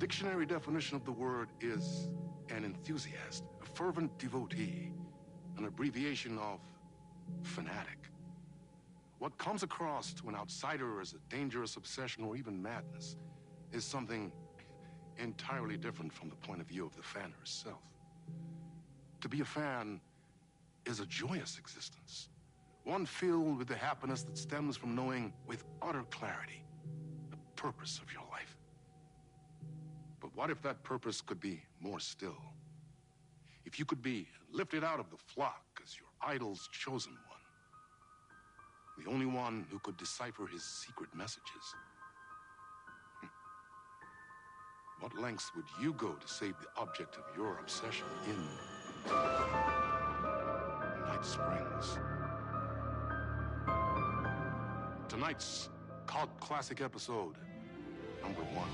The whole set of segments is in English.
dictionary definition of the word is an enthusiast, a fervent devotee, an abbreviation of fanatic. What comes across to an outsider as a dangerous obsession or even madness is something entirely different from the point of view of the fan herself. To be a fan is a joyous existence, one filled with the happiness that stems from knowing with utter clarity the purpose of your life. But what if that purpose could be more still? If you could be lifted out of the flock as your idol's chosen one, the only one who could decipher his secret messages. What lengths would you go to save the object of your obsession in Night Springs? Tonight's cult classic episode, #1 Fan.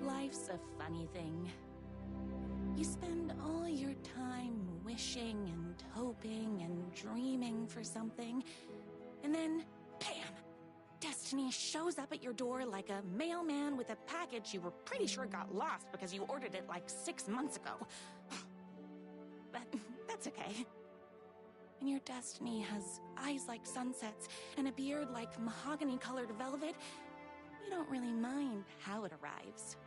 Life's a funny thing. You spend all your time wishing and hoping and dreaming for something, and then, bam! Destiny shows up at your door like a mailman with a package you were pretty sure got lost because you ordered it like 6 months ago. But that's okay. When your destiny has eyes like sunsets and a beard like mahogany-colored velvet, you don't really mind how it arrives.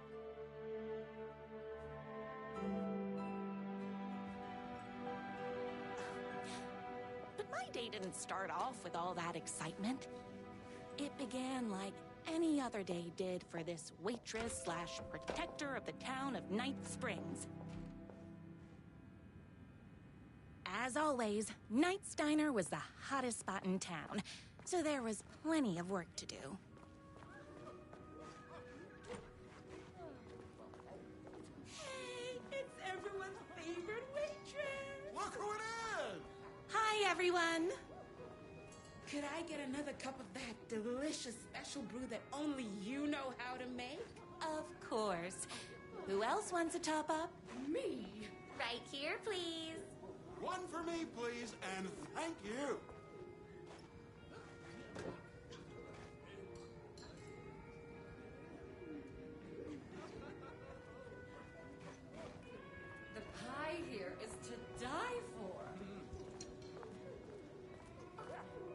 But my day didn't start off with all that excitement. It began like any other day did for this waitress/protector of the town of Night Springs. As always, Knight's Diner was the hottest spot in town, so there was plenty of work to do. Hey, it's everyone's favorite waitress! Look who it is! Hi, everyone! Could I get another cup of that delicious special brew that only you know how to make? Of course. Who else wants a top-up? Me? Right here, please. One for me, please, and thank you. The pie here is to die for.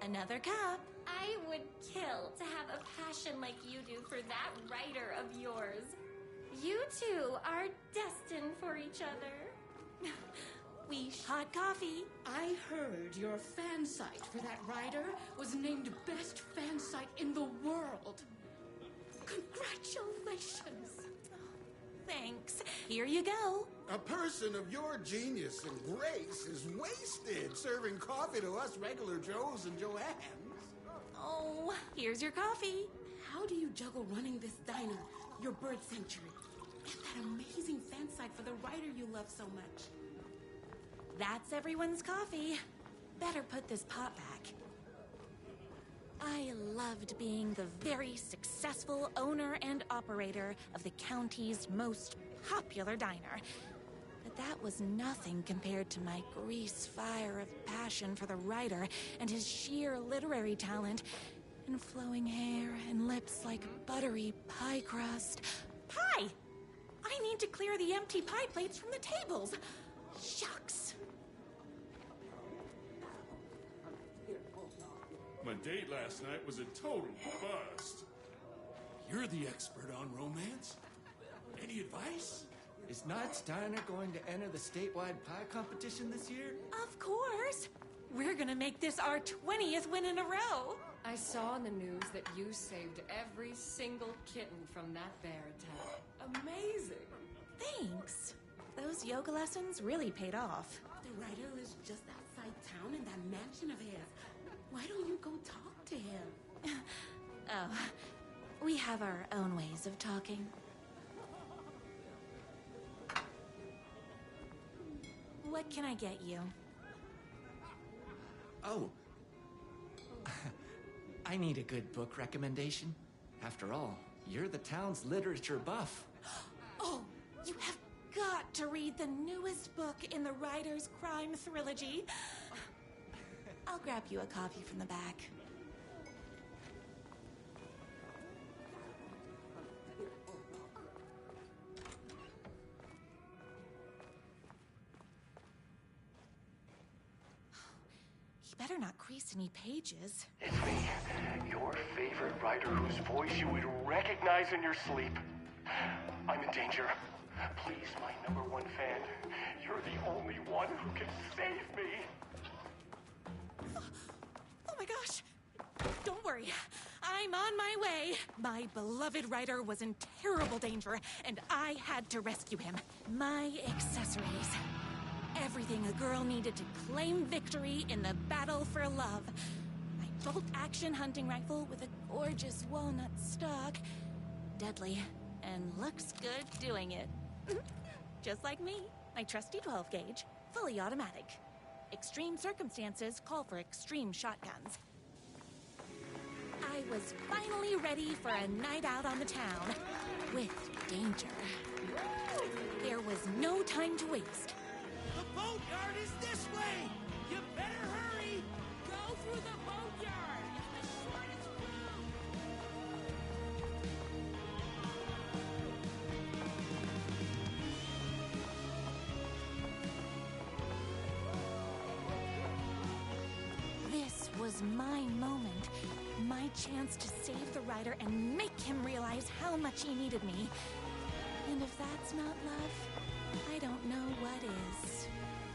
Another cup. I would kill to have a passion like you do for that writer of yours. You two are destined for each other. Hot coffee. I heard your fan site for that writer was named best fan site in the world. Congratulations. Thanks. Here you go. A person of your genius and grace is wasted serving coffee to us regular Joes and Joannes. Oh, here's your coffee. How do you juggle running this diner, your bird sanctuary, and that amazing fan site for the writer you love so much? That's everyone's coffee. better put this pot back. I loved being the very successful owner and operator of the county's most popular diner. But that was nothing compared to my grease fire of passion for the writer and his sheer literary talent, and flowing hair and lips like buttery pie crust. Pie! I need to clear the empty pie plates from the tables. Shucks. My date last night was a total bust. You're the expert on romance. Any advice? Is Knight's Diner going to enter the statewide pie competition this year? Of course. We're gonna make this our 20th win in a row. I saw in the news that you saved every single kitten from that bear attack. Amazing. Thanks. Those yoga lessons really paid off. The writer lives just outside town in that mansion of his. Why don't you go talk to him? Oh, we have our own ways of talking. What can I get you? Oh. I need a good book recommendation. After all, you're the town's literature buff. Oh, you have got to read the newest book in the Writer's Crime Trilogy. I'll grab you a copy from the back. He better not crease any pages. It's me, your favorite writer whose voice you would recognize in your sleep. I'm in danger. Please, my #1 fan, you're the only one who can save me. Oh my gosh! Don't worry, I'm on my way. My beloved writer was in terrible danger, and I had to rescue him. My accessories. Everything a girl needed to claim victory in the battle for love. My bolt-action hunting rifle with a gorgeous walnut stock. Deadly, and looks good doing it. Just like me. My trusty 12-gauge, fully automatic. Extreme circumstances call for extreme shotguns. I was finally ready for a night out on the town. With danger. There was no time to waste. The boatyard is this way! You better hurry! Go through the boatyard! It's the shortest route! This was my moment. My chance to save the writer and make him realize how much he needed me. And if that's not love, I don't know what is.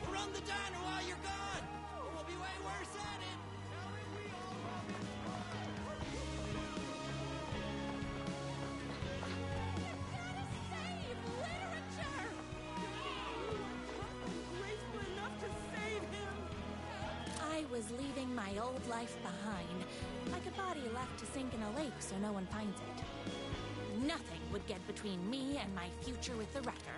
We'll run the diner while you're gone! Or we'll be way worse at it! Save literature! Graceful enough to save him! I was leaving my old life behind, like a body left to sink in a lake so no one finds it. Nothing would get between me and my future with the writer.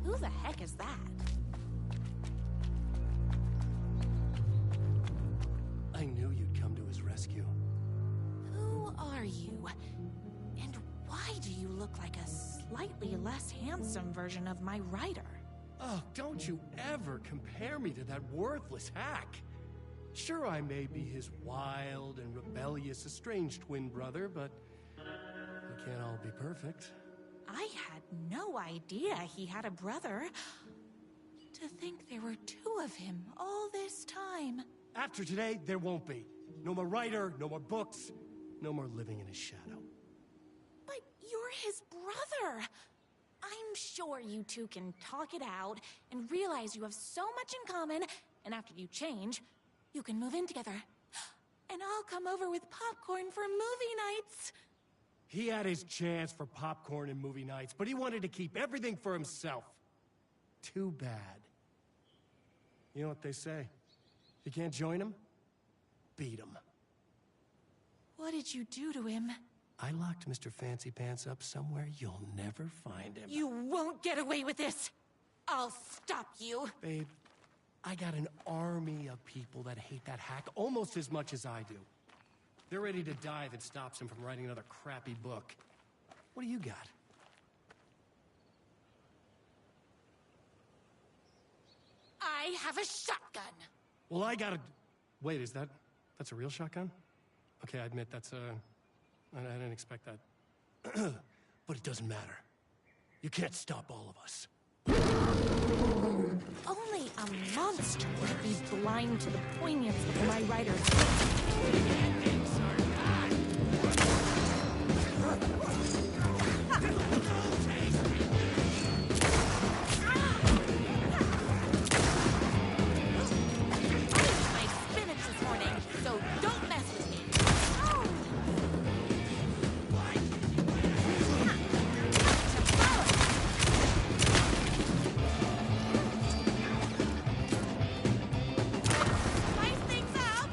Who the heck is that? I knew you'd come to his rescue. Who are you? And why do you look like a slightly less handsome version of my writer? Oh, don't you ever compare me to that worthless hack. Sure, I may be his wild and rebellious estranged twin brother, but we can't all be perfect. I had no idea he had a brother. To think there were two of him all this time. After today, there won't be. No more writer, no more books, no more living in his shadow. But you're his brother. I'm sure you two can talk it out and realize you have so much in common And after you change, you can move in together. And I'll come over with popcorn for movie nights. He had his chance for popcorn and movie nights, but he wanted to keep everything for himself. Too bad. You know what they say? If you can't join him, beat him. What did you do to him? I locked Mr. Fancy Pants up somewhere you'll never find him. You won't get away with this! I'll stop you! Babe, I got an army of people that hate that hack almost as much as I do. They're ready to die if it stops him from writing another crappy book. What do you got? I have a shotgun! Well, I got a... Wait, that's a real shotgun? Okay, I admit that's I didn't expect that. But it doesn't matter. You can't stop all of us. Only a monster would be blind to the poignance of my writer's my spinach this morning, so don't mess with me. Spice things up.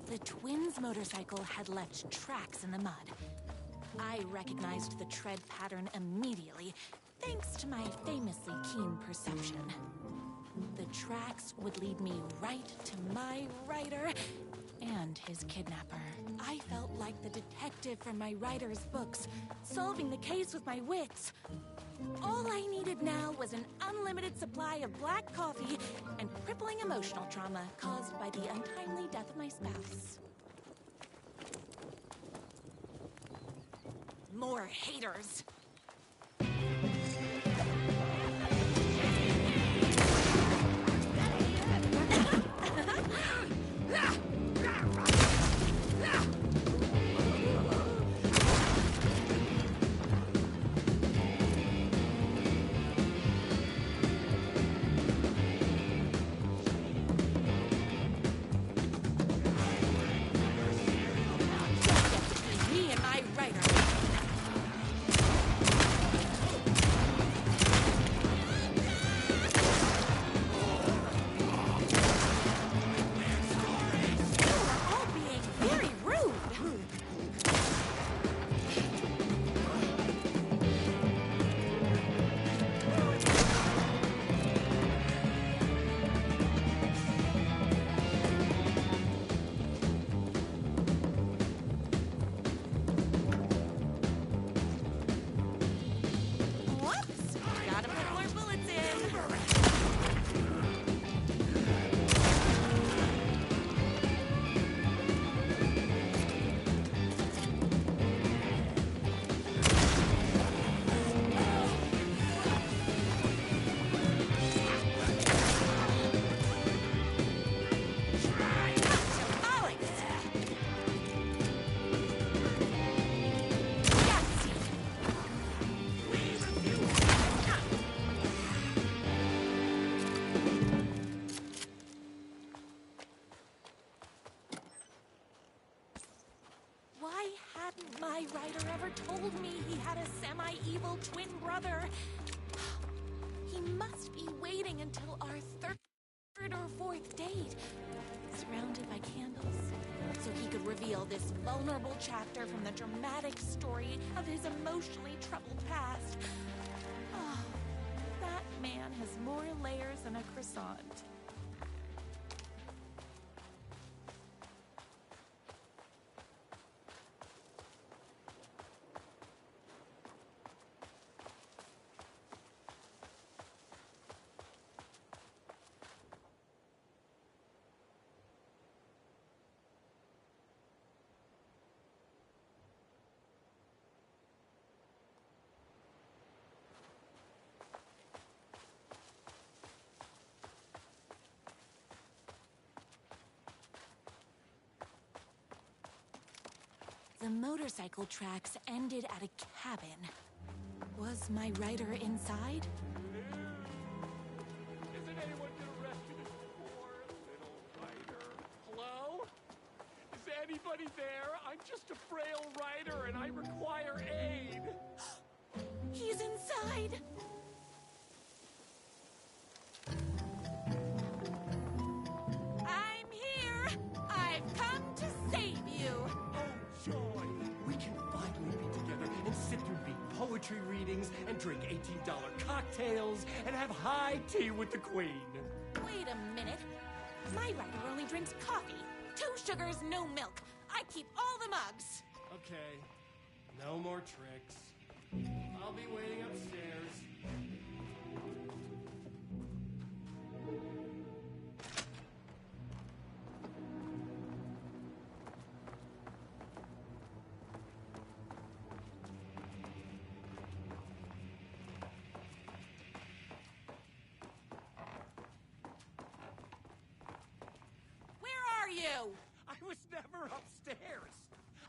The twins' motorcycle had left tracks in the mud. I recognized the tread pattern immediately, thanks to my famously keen perception. The tracks would lead me right to my writer and his kidnapper. I felt like the detective from my writer's books, solving the case with my wits. All I needed now was an unlimited supply of black coffee and crippling emotional trauma caused by the untimely death of my spouse. More haters. Me and my writer. my writer ever told me he had a semi-evil twin brother. He must be waiting until our third or fourth date, surrounded by candles, so he could reveal this vulnerable chapter from the dramatic story of his emotionally troubled past. Oh, that man has more layers than a croissant. The motorcycle tracks ended at a cabin. Was my writer inside? Isn't anyone gonna rescue this poor little writer? Hello? Is anybody there? I'm just a frail writer and I require aid. He's inside! I'm here! I've come to save you! Joy! We can finally be together and sit through big poetry readings and drink $18 cocktails and have high tea with the Queen. Wait a minute. My writer only drinks coffee. 2 sugars, no milk. I keep all the mugs. Okay, no more tricks. I'll be waiting upstairs. You? I was never upstairs.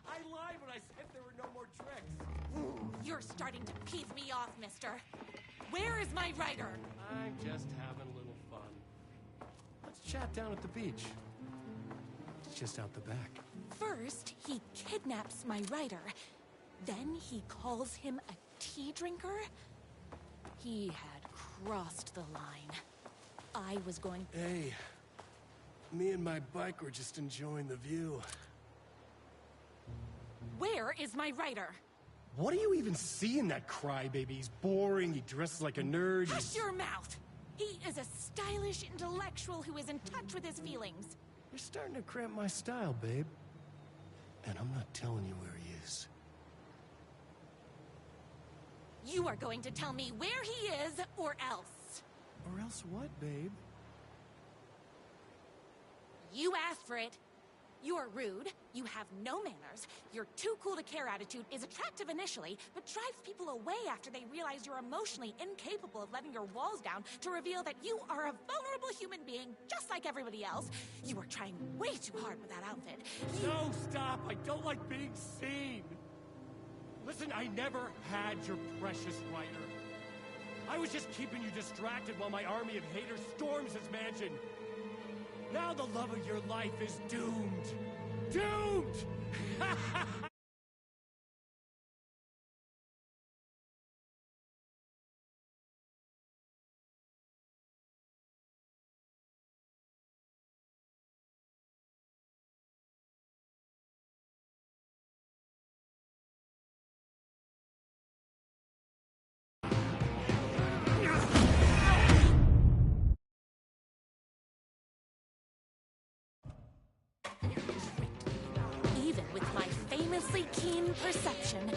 I lied when I said there were no more tricks. You're starting to piss me off, mister. Where is my writer? I'm just having a little fun. Let's chat down at the beach. It's just out the back. First, he kidnaps my writer. Then he calls him a tea drinker. He had crossed the line. I was going... Hey. Me and my bike were just enjoying the view. Where is my writer? What do you even see in that crybaby? He's boring, he dresses like a nerd. Hush your mouth! He is a stylish intellectual who is in touch with his feelings. You're starting to cramp my style, babe. And I'm not telling you where he is. You are going to tell me where he is, or else. Or else what, babe? You asked for it. You're rude, you have no manners, your too cool to care attitude is attractive initially, but drives people away after they realize you're emotionally incapable of letting your walls down to reveal that you are a vulnerable human being, just like everybody else. You are trying way too hard with that outfit. No, stop! I don't like being seen! Listen, I never had your precious writer. I was just keeping you distracted while my army of haters storms his mansion. Now the love of your life is doomed. Doomed! Even with my famously keen perception.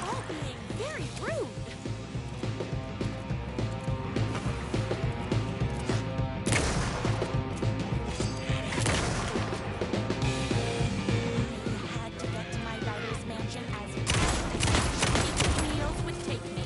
All being very rude. Had to get to my writer's mansion as fast as meals would take me.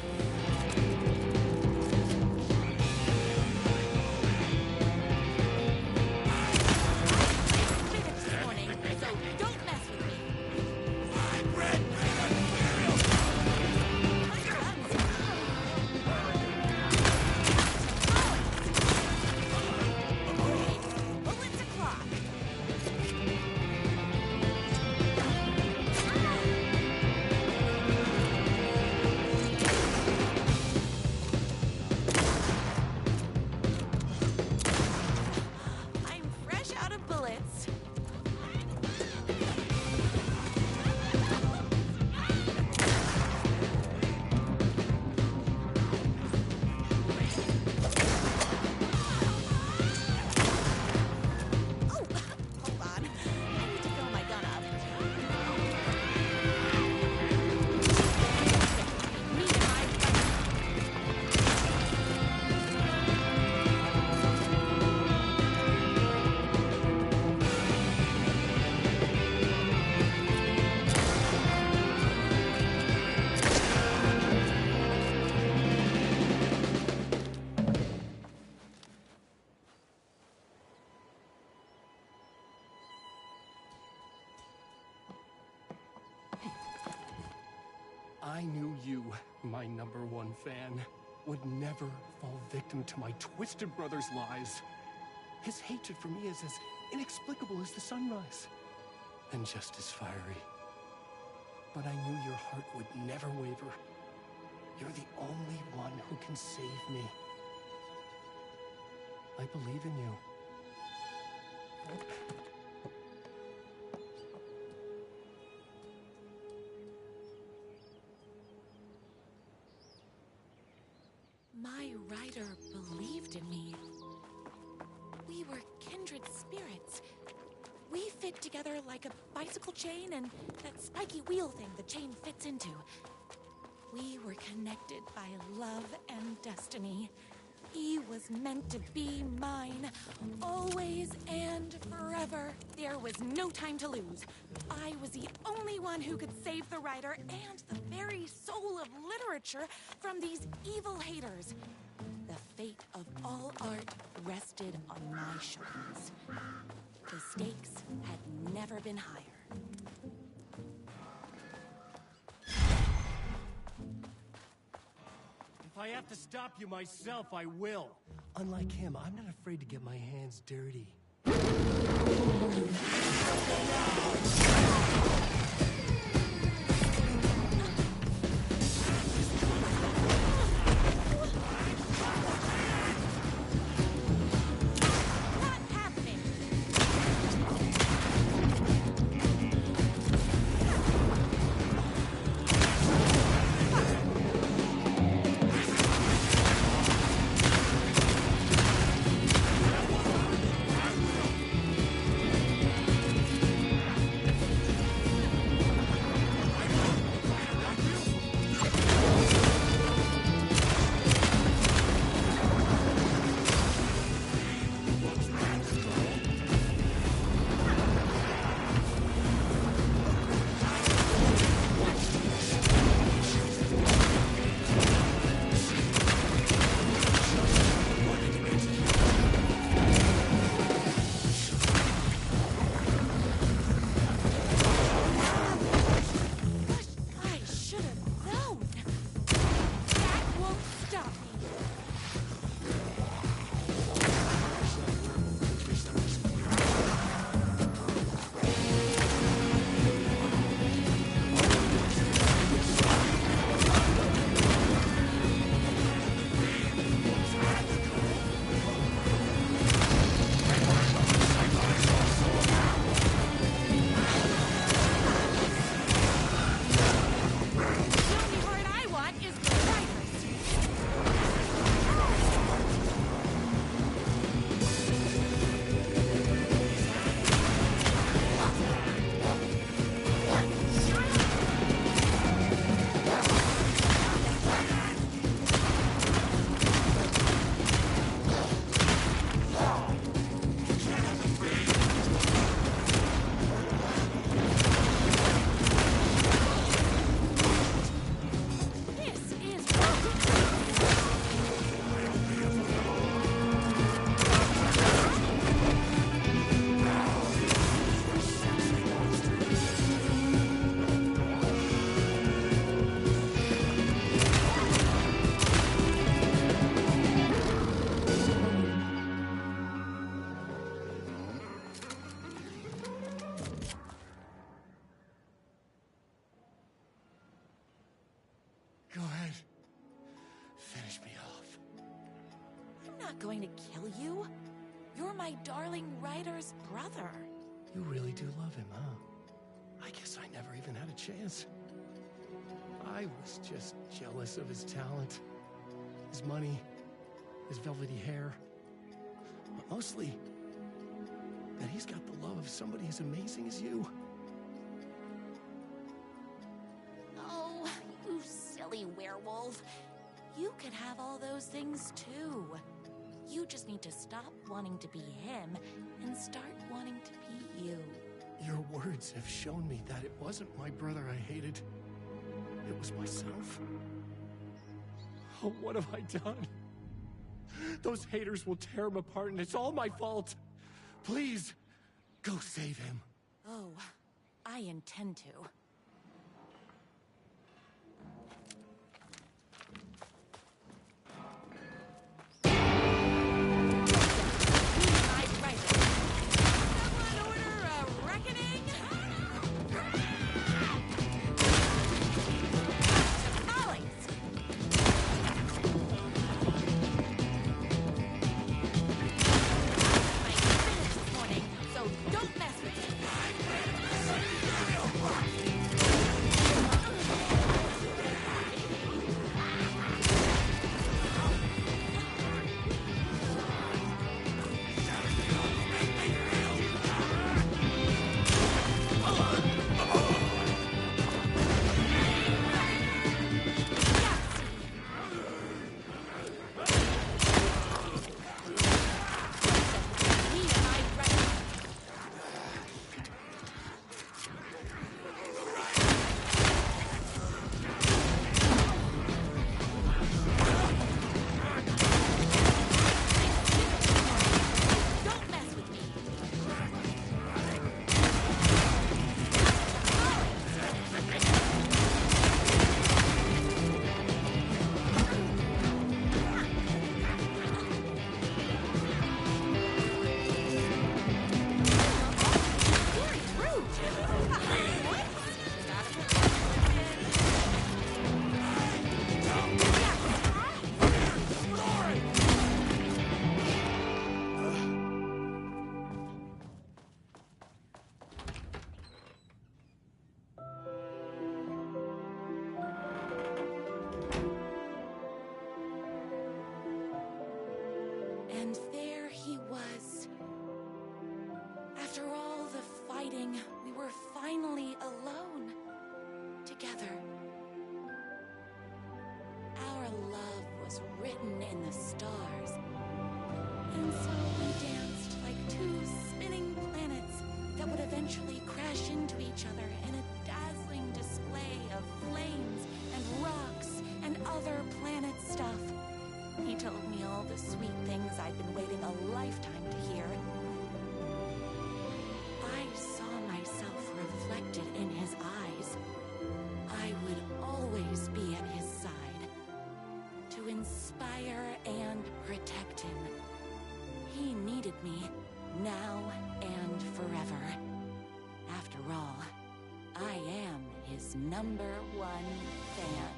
I knew you, my #1 fan, would never fall victim to my twisted brother's lies. His hatred for me is as inexplicable as the sunrise, and just as fiery. But I knew your heart would never waver. You're the only one who can save me. I believe in you. My rider believed in me. We were kindred spirits. We fit together like a bicycle chain and that spiky wheel thing the chain fits into. We were connected by love and destiny. He was meant to be mine, always and forever. There was no time to lose. I was the only one who could save the writer and the very soul of literature from these evil haters. The fate of all art rested on my shoulders. The stakes had never been higher. If I have to stop you myself, I will. Unlike him, I'm not afraid to get my hands dirty. Go ahead. Finish me off. I'm not going to kill you. You're my darling writer's brother. You really do love him, huh? I guess I never even had a chance. I was just jealous of his talent, his money, his velvety hair. But mostly, that he's got the love of somebody as amazing as you. Oh, you silly werewolf. You could have all those things too. You just need to stop wanting to be him and start wanting to be you. Your words have shown me that it wasn't my brother I hated. It was myself. Oh, what have I done? Those haters will tear him apart, and it's all my fault. Please, go save him. Oh, I intend to. together. Our love was written in the stars. And so we danced like two spinning planets that would eventually crash into each other in a dazzling display of flames and rocks and other planet stuff. He told me all the sweet things I'd been waiting a lifetime to hear. I saw myself reflected in his eyes. I would always be at his side, to inspire and protect him. He needed me, now and forever. After all, I am his #1 fan.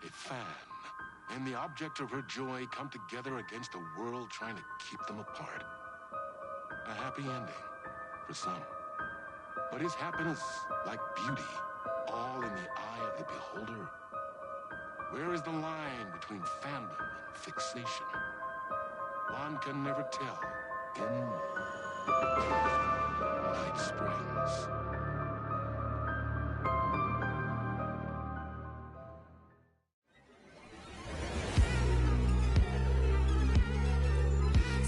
A fan and the object of her joy come together against a world trying to keep them apart. A happy ending for some. But is happiness, like beauty, all in the eye of the beholder? Where is the line between fandom and fixation? One can never tell in Night Springs.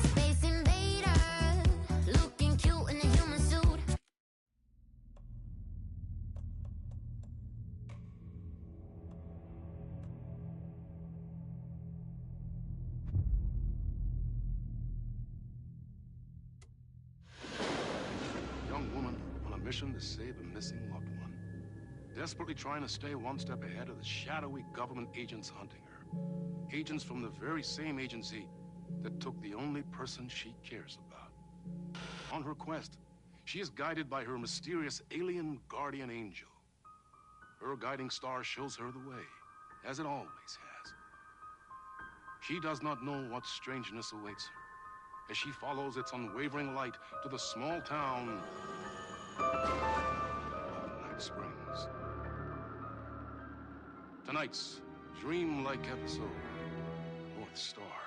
Space invader, looking cute in a human suit. Young woman on a mission to save a missing loved one. Desperately trying to stay one step ahead of the shadowy government agents hunting her. Agents from the very same agency that took the only person she cares about. On her quest, she is guided by her mysterious alien guardian angel. Her guiding star shows her the way, as it always has. She does not know what strangeness awaits her as she follows its unwavering light to the small town of Night Springs. Tonight's dreamlike episode, North Star.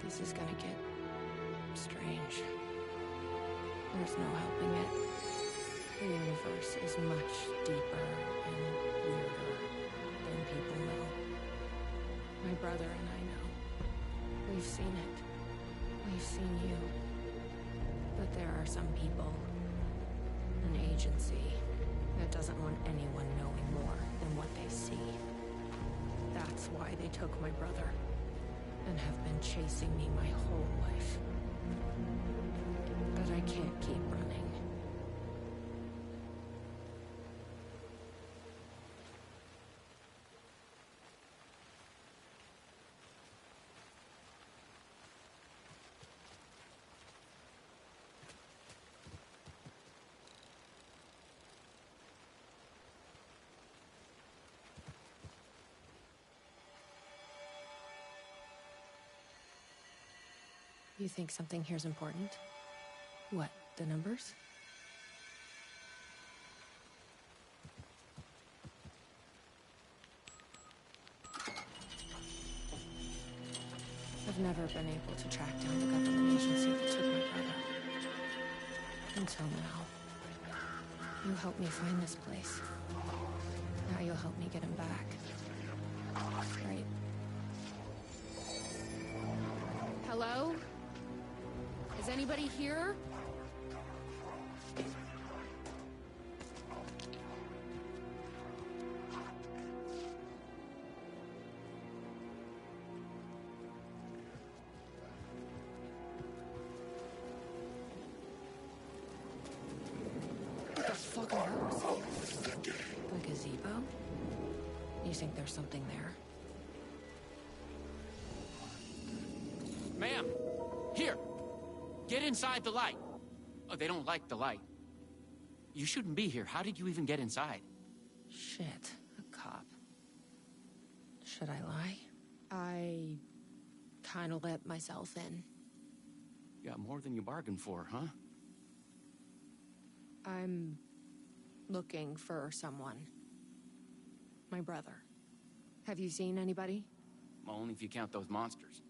This is gonna get strange. There's no helping it. The universe is much deeper and weirder than people know. My brother and I know. We've seen it. We've seen you. But there are some people, an agency, that doesn't want anyone knowing more than what they see. That's why they took my brother and have been chasing me my whole life. But I can't keep running. You think something here's important? What, the numbers? I've never been able to track down the government agency that took my brother. Until now. You helped me find this place. Now you'll help me get him back. Right? Hello? Is anybody here? What the fuck are those? The gazebo? You think there's something there? Ma'am, here. Get inside the light. Oh, they don't like the light. You shouldn't be here. How did you even get inside? Shit, a cop. Should I lie? I kind of let myself in. You got more than you bargained for, huh? I'm looking for someone. My brother. Have you seen anybody? Well, only if you count those monsters.